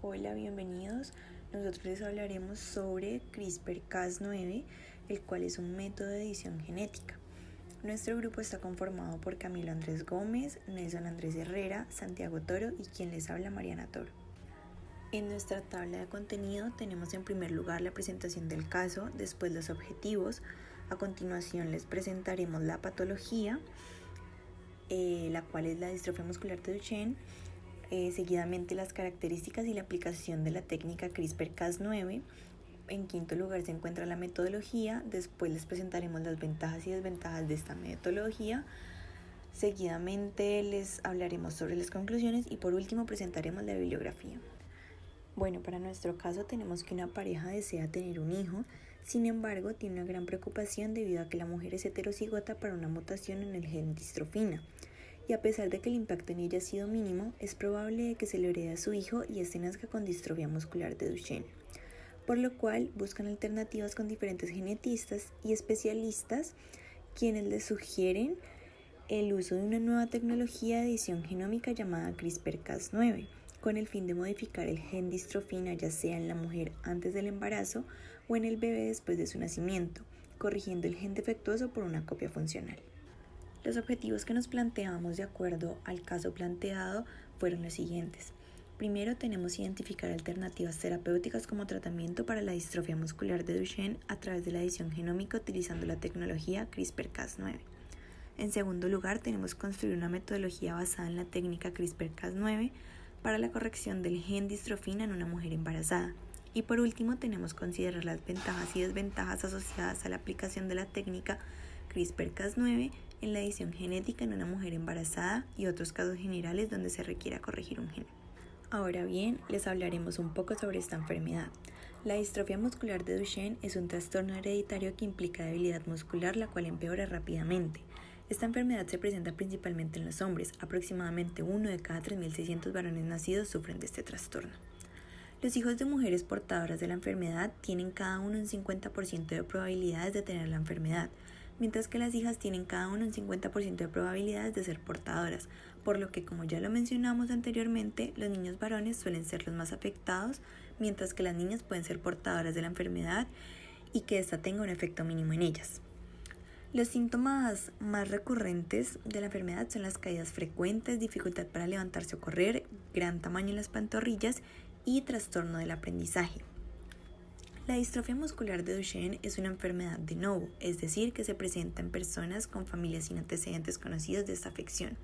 Hola, bienvenidos. Nosotros les hablaremos sobre CRISPR-Cas9, el cual es un método de edición genética. Nuestro grupo está conformado por Camilo Andrés Gómez, Nelson Andrés Herrera, Santiago Toro y quien les habla, Mariana Toro. En nuestra tabla de contenido tenemos en primer lugar la presentación del caso, después los objetivos, a continuación les presentaremos la patología, la cual es la distrofia muscular de Duchenne, seguidamente las características y la aplicación de la técnica CRISPR-Cas9. En quinto lugar se encuentra la metodología, después les presentaremos las ventajas y desventajas de esta metodología, seguidamente les hablaremos sobre las conclusiones y por último presentaremos la bibliografía. Bueno, para nuestro caso tenemos que una pareja desea tener un hijo, sin embargo tiene una gran preocupación debido a que la mujer es heterocigota para una mutación en el gen distrofina. Y a pesar de que el impacto en ella ha sido mínimo, es probable que se le herede a su hijo y este nazca con distrofia muscular de Duchenne, por lo cual buscan alternativas con diferentes genetistas y especialistas quienes les sugieren el uso de una nueva tecnología de edición genómica llamada CRISPR-Cas9, con el fin de modificar el gen distrofina ya sea en la mujer antes del embarazo o en el bebé después de su nacimiento, corrigiendo el gen defectuoso por una copia funcional. Los objetivos que nos planteamos de acuerdo al caso planteado fueron los siguientes. Primero, tenemos que identificar alternativas terapéuticas como tratamiento para la distrofia muscular de Duchenne a través de la edición genómica utilizando la tecnología CRISPR-Cas9. En segundo lugar, tenemos que construir una metodología basada en la técnica CRISPR-Cas9 para la corrección del gen distrofina en una mujer embarazada. Y por último, tenemos que considerar las ventajas y desventajas asociadas a la aplicación de la técnica CRISPR-Cas9 en la edición genética en una mujer embarazada y otros casos generales donde se requiera corregir un gen. Ahora bien, les hablaremos un poco sobre esta enfermedad. La distrofia muscular de Duchenne es un trastorno hereditario que implica debilidad muscular, la cual empeora rápidamente. Esta enfermedad se presenta principalmente en los hombres. Aproximadamente 1 de cada 3.600 varones nacidos sufren de este trastorno. Los hijos de mujeres portadoras de la enfermedad tienen cada uno un 50% de probabilidades de tener la enfermedad, mientras que las hijas tienen cada uno un 50% de probabilidades de ser portadoras, por lo que, como ya lo mencionamos anteriormente, los niños varones suelen ser los más afectados, mientras que las niñas pueden ser portadoras de la enfermedad y que ésta tenga un efecto mínimo en ellas. Los síntomas más recurrentes de la enfermedad son las caídas frecuentes, dificultad para levantarse o correr, gran tamaño en las pantorrillas y trastorno del aprendizaje. La distrofia muscular de Duchenne es una enfermedad de novo, es decir, que se presenta en personas con familias sin antecedentes conocidos de esta afección.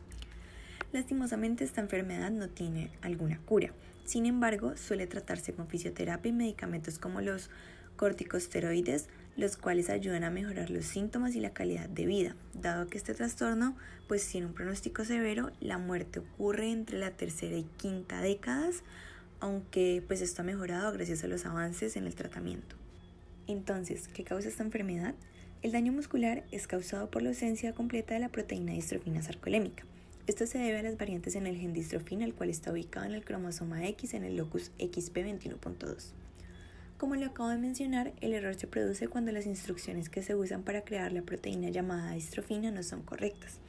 Lastimosamente, esta enfermedad no tiene alguna cura. Sin embargo, suele tratarse con fisioterapia y medicamentos como los corticosteroides, los cuales ayudan a mejorar los síntomas y la calidad de vida. Dado que este trastorno tiene un pronóstico severo, la muerte ocurre entre la tercera y quinta décadas, aunque esto ha mejorado gracias a los avances en el tratamiento. Entonces, ¿qué causa esta enfermedad? El daño muscular es causado por la ausencia completa de la proteína distrofina sarcolémica. Esto se debe a las variantes en el gen distrofina, el cual está ubicado en el cromosoma X en el locus XP21.2. Como lo acabo de mencionar, el error se produce cuando las instrucciones que se usan para crear la proteína llamada distrofina no son correctas.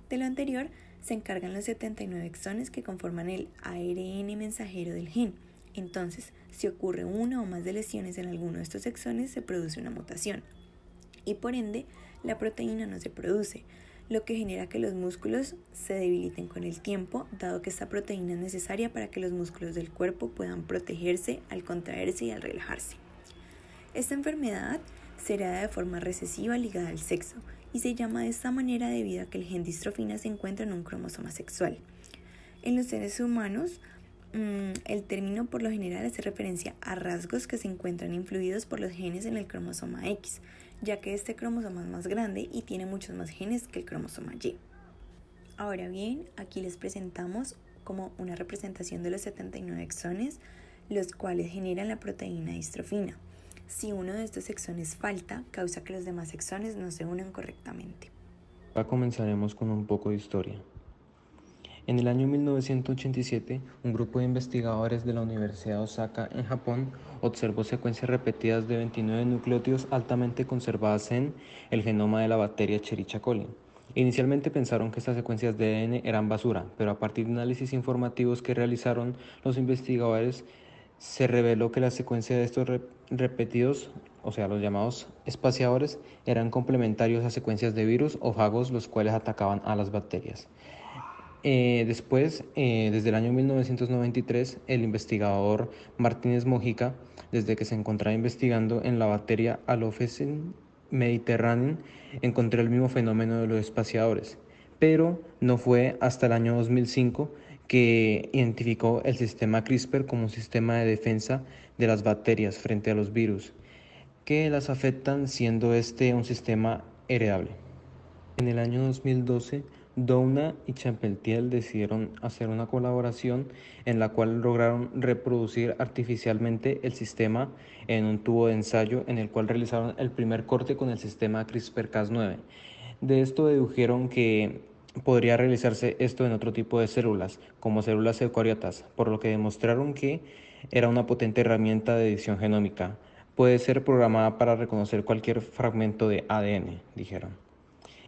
De lo anterior, se encargan los 79 exones que conforman el ARN mensajero del gen. Entonces, si ocurre una o más de lesiones en alguno de estos exones, se produce una mutación. Y por ende, la proteína no se produce, lo que genera que los músculos se debiliten con el tiempo, dado que esta proteína es necesaria para que los músculos del cuerpo puedan protegerse al contraerse y al relajarse. Esta enfermedad se hereda de forma recesiva ligada al sexo y se llama de esta manera debido a que el gen distrofina se encuentra en un cromosoma sexual. En los seres humanos, el término por lo general hace referencia a rasgos que se encuentran influidos por los genes en el cromosoma X, ya que este cromosoma es más grande y tiene muchos más genes que el cromosoma Y. Ahora bien, aquí les presentamos como una representación de los 79 exones, los cuales generan la proteína distrofina. Si uno de estos exones falta, causa que los demás exones no se unan correctamente. Ahora comenzaremos con un poco de historia. En el año 1987, un grupo de investigadores de la Universidad de Osaka, en Japón, observó secuencias repetidas de 29 nucleótidos altamente conservadas en el genoma de la bacteria Escherichia coli. Inicialmente pensaron que estas secuencias de ADN eran basura, pero a partir de análisis informativos que realizaron, los investigadores se reveló que la secuencia de estos repetidos, o sea, los llamados espaciadores, eran complementarios a secuencias de virus o fagos los cuales atacaban a las bacterias. Desde el año 1993, el investigador Martínez Mojica, desde que se encontraba investigando en la bacteria Alophecin mediterranean, encontró el mismo fenómeno de los espaciadores, pero no fue hasta el año 2005 que identificó el sistema CRISPR como un sistema de defensa de las bacterias frente a los virus, que las afectan siendo este un sistema heredable. En el año 2012, Doudna y Champetier decidieron hacer una colaboración en la cual lograron reproducir artificialmente el sistema en un tubo de ensayo en el cual realizaron el primer corte con el sistema CRISPR-Cas9. De esto dedujeron que podría realizarse esto en otro tipo de células, como células eucariotas, por lo que demostraron que era una potente herramienta de edición genómica. Puede ser programada para reconocer cualquier fragmento de ADN, dijeron.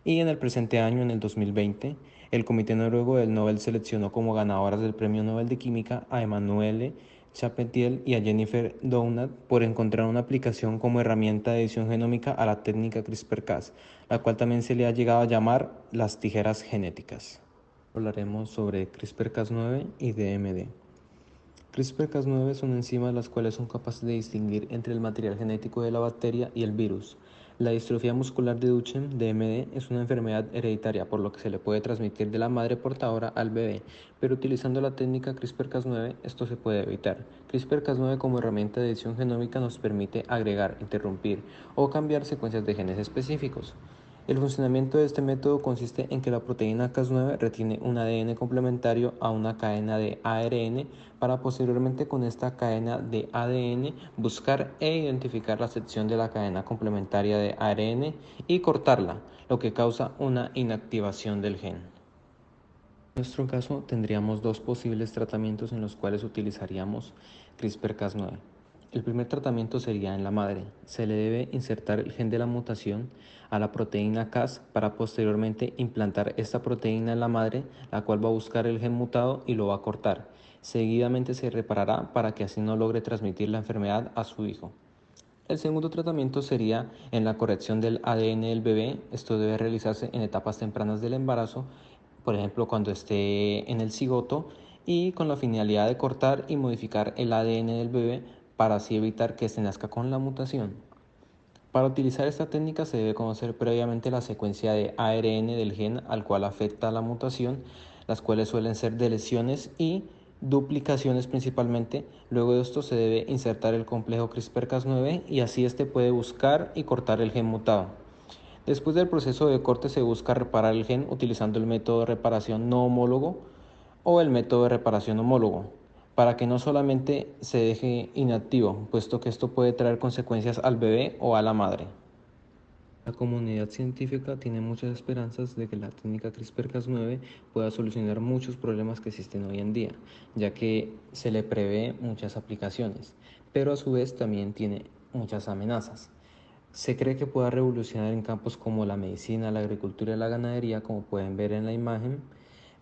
Y en el presente año, en el 2020, el Comité Noruego del Nobel seleccionó como ganadoras del Premio Nobel de Química a Emmanuelle Charpentier y a Jennifer Doudna por encontrar una aplicación como herramienta de edición genómica a la técnica CRISPR-Cas, la cual también se le ha llegado a llamar las tijeras genéticas. Hablaremos sobre CRISPR-Cas9 y DMD. CRISPR-Cas9 son enzimas las cuales son capaces de distinguir entre el material genético de la bacteria y el virus. La distrofia muscular de Duchenne, DMD, es una enfermedad hereditaria, por lo que se le puede transmitir de la madre portadora al bebé, pero utilizando la técnica CRISPR-Cas9 esto se puede evitar. CRISPR-Cas9 como herramienta de edición genómica nos permite agregar, interrumpir o cambiar secuencias de genes específicos. El funcionamiento de este método consiste en que la proteína Cas9 retiene un ADN complementario a una cadena de ARN para posteriormente con esta cadena de ADN buscar e identificar la sección de la cadena complementaria de ARN y cortarla, lo que causa una inactivación del gen. En nuestro caso, tendríamos dos posibles tratamientos en los cuales utilizaríamos CRISPR-Cas9. El primer tratamiento sería en la madre. Se le debe insertar el gen de la mutación a la proteína Cas para posteriormente implantar esta proteína en la madre, la cual va a buscar el gen mutado y lo va a cortar. Seguidamente se reparará para que así no logre transmitir la enfermedad a su hijo. El segundo tratamiento sería en la corrección del ADN del bebé. Esto debe realizarse en etapas tempranas del embarazo, por ejemplo cuando esté en el cigoto, y con la finalidad de cortar y modificar el ADN del bebé para así evitar que se nazca con la mutación. Para utilizar esta técnica se debe conocer previamente la secuencia de ARN del gen al cual afecta la mutación, las cuales suelen ser de lesiones y duplicaciones principalmente. Luego de esto se debe insertar el complejo CRISPR-Cas9 y así este puede buscar y cortar el gen mutado. Después del proceso de corte se busca reparar el gen utilizando el método de reparación no homólogo o el método de reparación homólogo, para que no solamente se deje inactivo, puesto que esto puede traer consecuencias al bebé o a la madre. La comunidad científica tiene muchas esperanzas de que la técnica CRISPR-Cas9 pueda solucionar muchos problemas que existen hoy en día, ya que se le prevé muchas aplicaciones, pero a su vez también tiene muchas amenazas. Se cree que pueda revolucionar en campos como la medicina, la agricultura y la ganadería, como pueden ver en la imagen,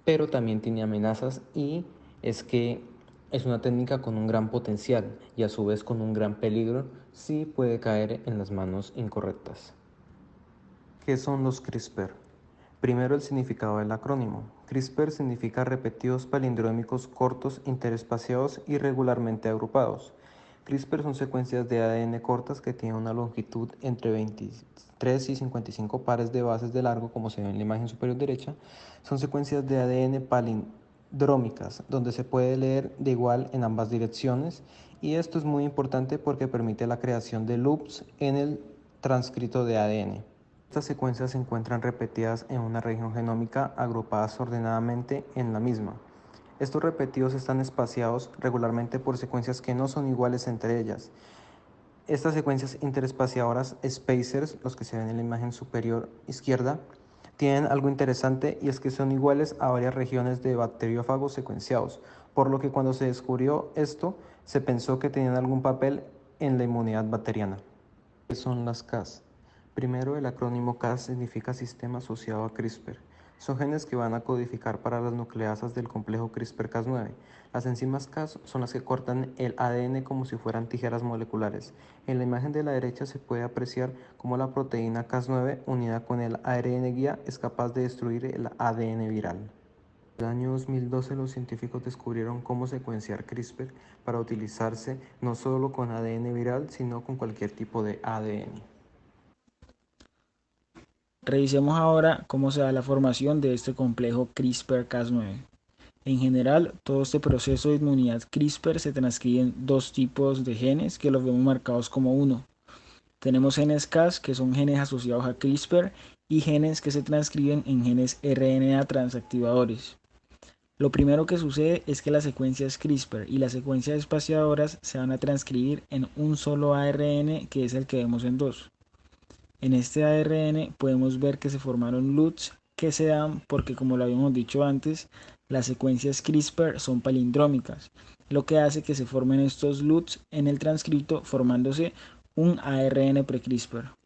pero también tiene amenazas y es que es una técnica con un gran potencial y a su vez con un gran peligro si puede caer en las manos incorrectas. ¿Qué son los CRISPR? Primero, el significado del acrónimo. CRISPR significa repetidos palindrómicos cortos interespaciados y regularmente agrupados. CRISPR son secuencias de ADN cortas que tienen una longitud entre 23 y 55 pares de bases de largo, como se ve en la imagen superior derecha. Son secuencias de ADN palindrómicas, donde se puede leer de igual en ambas direcciones, y esto es muy importante porque permite la creación de loops en el transcrito de ADN. Estas secuencias se encuentran repetidas en una región genómica agrupadas ordenadamente en la misma. Estos repetidos están espaciados regularmente por secuencias que no son iguales entre ellas. Estas secuencias interespaciadoras, spacers, los que se ven en la imagen superior izquierda, tienen algo interesante y es que son iguales a varias regiones de bacteriófagos secuenciados, por lo que cuando se descubrió esto, se pensó que tenían algún papel en la inmunidad bacteriana. ¿Qué son las Cas? Primero, el acrónimo Cas significa sistema asociado a CRISPR. Son genes que van a codificar para las nucleasas del complejo CRISPR-Cas9. Las enzimas Cas son las que cortan el ADN como si fueran tijeras moleculares. En la imagen de la derecha se puede apreciar cómo la proteína Cas9 unida con el ARN guía es capaz de destruir el ADN viral. En el año 2012 los científicos descubrieron cómo secuenciar CRISPR para utilizarse no solo con ADN viral, sino con cualquier tipo de ADN. Revisemos ahora cómo se da la formación de este complejo CRISPR-Cas9. En general, todo este proceso de inmunidad CRISPR se transcribe en dos tipos de genes que los vemos marcados como uno. Tenemos genes Cas, que son genes asociados a CRISPR, y genes que se transcriben en genes RNA transactivadores. Lo primero que sucede es que las secuencias CRISPR y las secuencias espaciadoras se van a transcribir en un solo ARN, que es el que vemos en dos. En este ARN podemos ver que se formaron LUTs que se dan porque, como lo habíamos dicho antes, las secuencias CRISPR son palindrómicas, lo que hace que se formen estos LUTs en el transcripto formándose un ARN pre-CRISPR.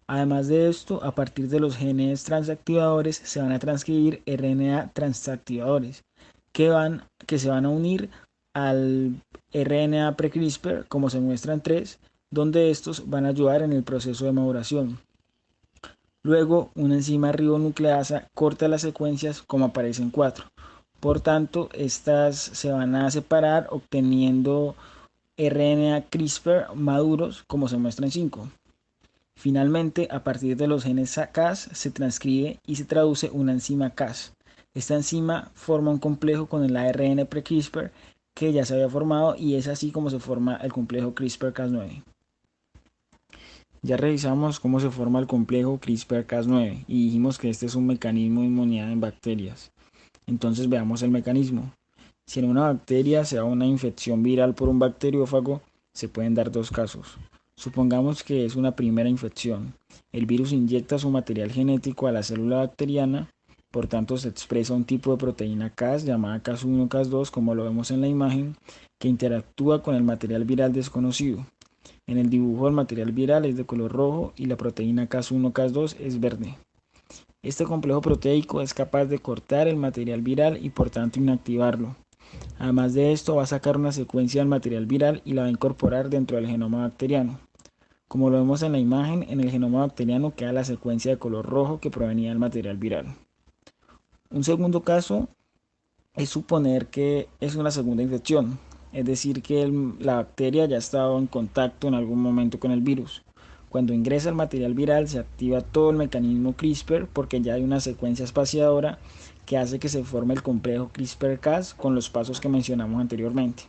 Además de esto, a partir de los genes transactivadores se van a transcribir RNA transactivadores que se van a unir al RNA pre-CRISPR, como se muestra en 3, donde estos van a ayudar en el proceso de maduración. Luego, una enzima ribonucleasa corta las secuencias como aparece en 4. Por tanto, estas se van a separar obteniendo RNA CRISPR maduros como se muestra en 5. Finalmente, a partir de los genes Cas se transcribe y se traduce una enzima Cas. Esta enzima forma un complejo con el ARN pre-CRISPR que ya se había formado y es así como se forma el complejo CRISPR-Cas9. Ya revisamos cómo se forma el complejo CRISPR-Cas9 y dijimos que este es un mecanismo de inmunidad en bacterias. Entonces veamos el mecanismo. Si en una bacteria se da una infección viral por un bacteriófago, se pueden dar dos casos. Supongamos que es una primera infección. El virus inyecta su material genético a la célula bacteriana, por tanto se expresa un tipo de proteína Cas llamada Cas1, Cas2, como lo vemos en la imagen, que interactúa con el material viral desconocido. En el dibujo el material viral es de color rojo y la proteína Cas1, Cas2 es verde. Este complejo proteico es capaz de cortar el material viral y por tanto inactivarlo. Además de esto, va a sacar una secuencia del material viral y la va a incorporar dentro del genoma bacteriano. Como lo vemos en la imagen, en el genoma bacteriano queda la secuencia de color rojo que provenía del material viral. Un segundo caso es suponer que es una segunda infección, es decir, que la bacteria ya ha estado en contacto en algún momento con el virus. Cuando ingresa el material viral se activa todo el mecanismo CRISPR porque ya hay una secuencia espaciadora que hace que se forme el complejo CRISPR-Cas con los pasos que mencionamos anteriormente.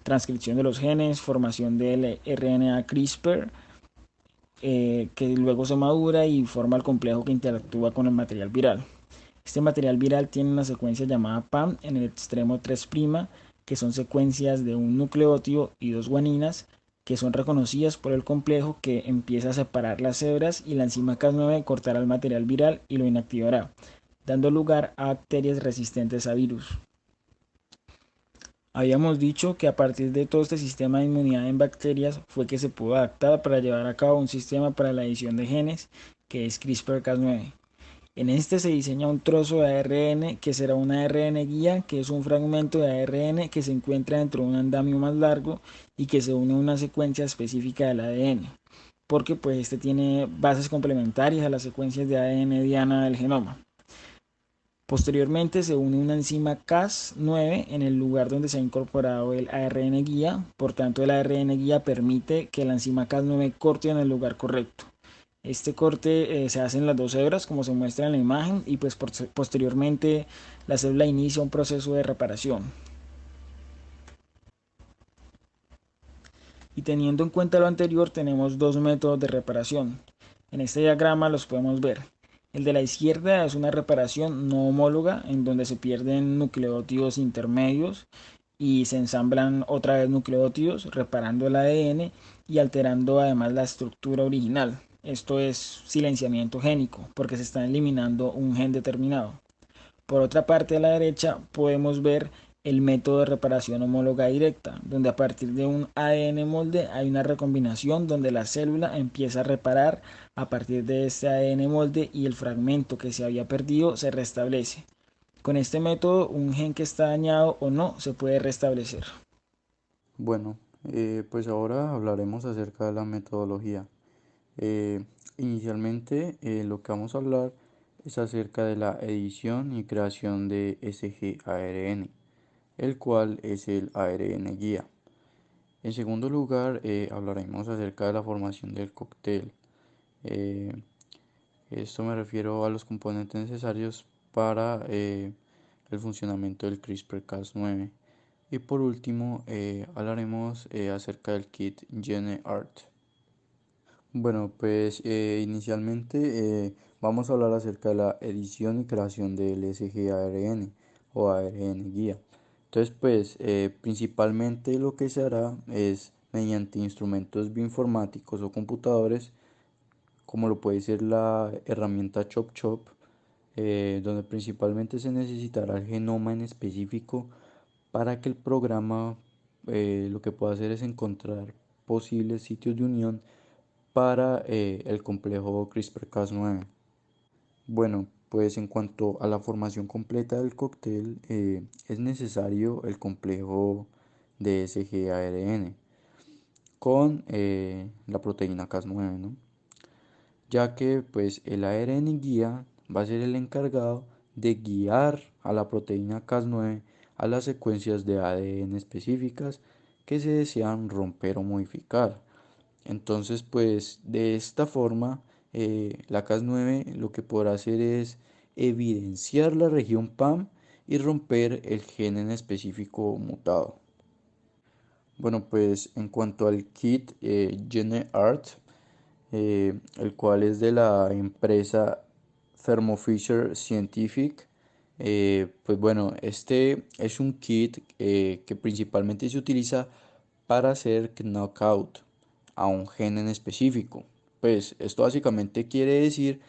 Transcripción de los genes, formación del RNA CRISPR, que luego se madura y forma el complejo que interactúa con el material viral. Este material viral tiene una secuencia llamada PAM en el extremo 3', que son secuencias de un nucleótido y dos guaninas, que son reconocidas por el complejo que empieza a separar las hebras y la enzima Cas9 cortará el material viral y lo inactivará, dando lugar a bacterias resistentes a virus. Habíamos dicho que a partir de todo este sistema de inmunidad en bacterias fue que se pudo adaptar para llevar a cabo un sistema para la edición de genes que es CRISPR-Cas9. En este se diseña un trozo de ARN que será un ARN guía, que es un fragmento de ARN que se encuentra dentro de un andamio más largo y que se une a una secuencia específica del ADN, porque pues este tiene bases complementarias a las secuencias de ADN diana del genoma. Posteriormente se une una enzima Cas9 en el lugar donde se ha incorporado el ARN guía, por tanto el ARN guía permite que la enzima Cas9 corte en el lugar correcto. Este corte se hace en las dos hebras como se muestra en la imagen y pues posteriormente la célula inicia un proceso de reparación. Y teniendo en cuenta lo anterior tenemos dos métodos de reparación. En este diagrama los podemos ver. El de la izquierda es una reparación no homóloga en donde se pierden nucleótidos intermedios y se ensamblan otra vez nucleótidos reparando el ADN y alterando además la estructura original. Esto es silenciamiento génico, porque se está eliminando un gen determinado. Por otra parte, a la derecha podemos ver el método de reparación homóloga directa, donde a partir de un ADN molde hay una recombinación donde la célula empieza a reparar a partir de este ADN molde y el fragmento que se había perdido se restablece. Con este método, un gen que está dañado o no se puede restablecer. Bueno, pues ahora hablaremos acerca de la metodología. Eh, Inicialmente, lo que vamos a hablar es acerca de la edición y creación de sgARN, el cual es el ARN guía. En segundo lugar, hablaremos acerca de la formación del cóctel. Eh, Esto me refiero a los componentes necesarios para el funcionamiento del CRISPR-Cas9. Y por último, hablaremos acerca del kit GeneArt. Bueno, pues inicialmente vamos a hablar acerca de la edición y creación del sgARN o ARN guía. Entonces, pues principalmente lo que se hará es mediante instrumentos bioinformáticos o computadores, como lo puede ser la herramienta ChopChop, donde principalmente se necesitará el genoma en específico para que el programa lo que pueda hacer es encontrar posibles sitios de unión para el complejo CRISPR-Cas9. Bueno, pues en cuanto a la formación completa del cóctel, es necesario el complejo de sgARN con la proteína Cas9, ¿no? Ya que pues el ARN guía va a ser el encargado de guiar a la proteína Cas9 a las secuencias de ADN específicas que se desean romper o modificar. Entonces, pues de esta forma, la Cas9 lo que podrá hacer es evidenciar la región PAM y romper el gen en específico mutado. Bueno, pues en cuanto al kit GeneArt, el cual es de la empresa Thermo Fisher Scientific. Pues bueno, este es un kit que principalmente se utiliza para hacer knockout a un gen en específico. Pues esto básicamente quiere decir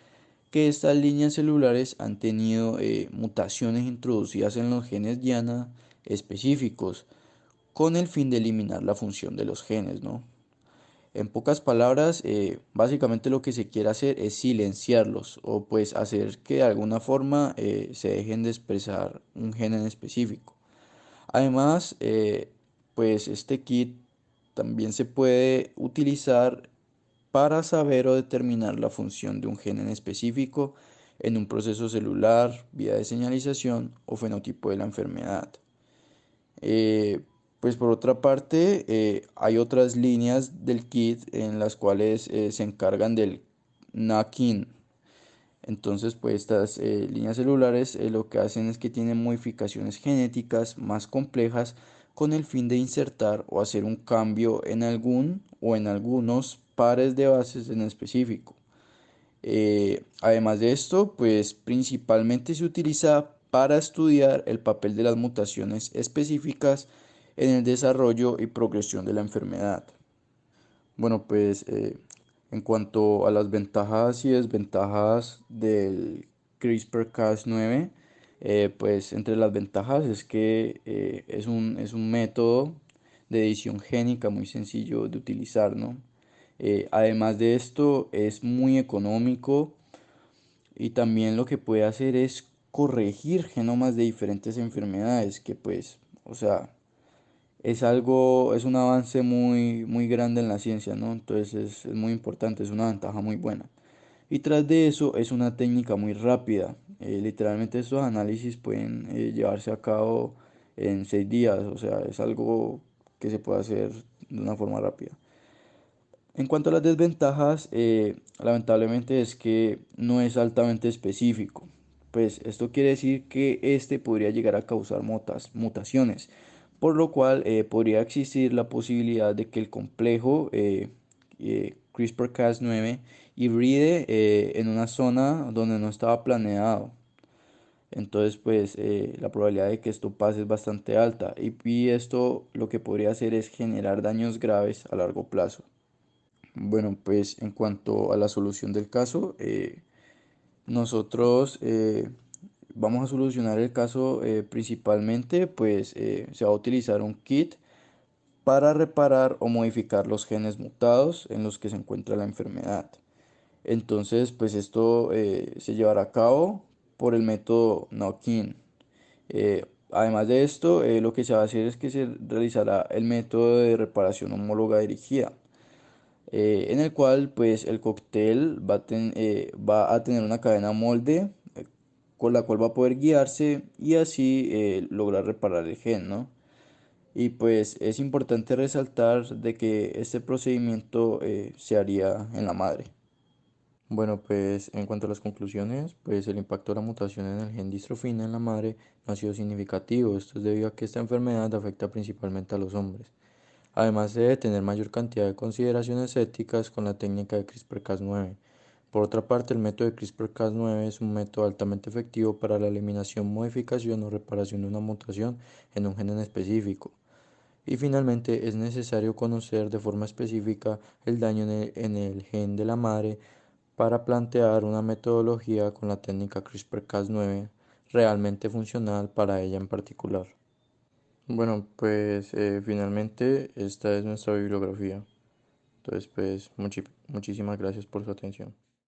que estas líneas celulares han tenido mutaciones introducidas en los genes diana específicos con el fin de eliminar la función de los genes, ¿no? En pocas palabras, básicamente lo que se quiere hacer es silenciarlos o pues hacer que de alguna forma se dejen de expresar un gen en específico. Además, pues este kit también se puede utilizar para saber o determinar la función de un gen en específico en un proceso celular, vía de señalización o fenotipo de la enfermedad. Eh, pues por otra parte, hay otras líneas del kit en las cuales se encargan del knocking. Entonces, pues estas líneas celulares lo que hacen es que tienen modificaciones genéticas más complejas con el fin de insertar o hacer un cambio en algún o en algunos pares de bases en específico. Además de esto, pues principalmente se utiliza para estudiar el papel de las mutaciones específicas en el desarrollo y progresión de la enfermedad. Bueno, pues en cuanto a las ventajas y desventajas del CRISPR-Cas9, pues entre las ventajas es que es un método de edición génica muy sencillo de utilizar, ¿no? Además de esto, es muy económico y también lo que puede hacer es corregir genomas de diferentes enfermedades, que pues, o sea, es un avance muy grande en la ciencia, ¿no? Entonces es muy importante, es una ventaja muy buena. Y tras de eso es una técnica muy rápida. Literalmente estos análisis pueden llevarse a cabo en 6 días, o sea, es algo que se puede hacer de una forma rápida. En cuanto a las desventajas, lamentablemente es que no es altamente específico. Pues esto quiere decir que este podría llegar a causar mutaciones, por lo cual podría existir la posibilidad de que el complejo CRISPR-Cas9 hibride en una zona donde no estaba planeado. Entonces, pues la probabilidad de que esto pase es bastante alta y esto lo que podría hacer es generar daños graves a largo plazo. Bueno, pues en cuanto a la solución del caso, nosotros vamos a solucionar el caso principalmente, pues se va a utilizar un kit para reparar o modificar los genes mutados en los que se encuentra la enfermedad. Entonces, pues esto se llevará a cabo por el método knock-in. Además de esto, lo que se va a hacer es que se realizará el método de reparación homóloga dirigida, en el cual pues el cóctel va a tener una cadena molde con la cual va a poder guiarse y así lograr reparar el gen, ¿no? Y pues es importante resaltar de que este procedimiento se haría en la madre. Bueno, pues en cuanto a las conclusiones, pues el impacto de la mutación en el gen distrofina en la madre no ha sido significativo. Esto es debido a que esta enfermedad afecta principalmente a los hombres. Además se debe tener mayor cantidad de consideraciones éticas con la técnica de CRISPR-Cas9. Por otra parte, el método de CRISPR-Cas9 es un método altamente efectivo para la eliminación, modificación o reparación de una mutación en un gen en específico. Y finalmente, es necesario conocer de forma específica el daño en el gen de la madre para plantear una metodología con la técnica CRISPR-Cas9 realmente funcional para ella en particular. Bueno, pues finalmente esta es nuestra bibliografía. Entonces, pues muchísimas gracias por su atención.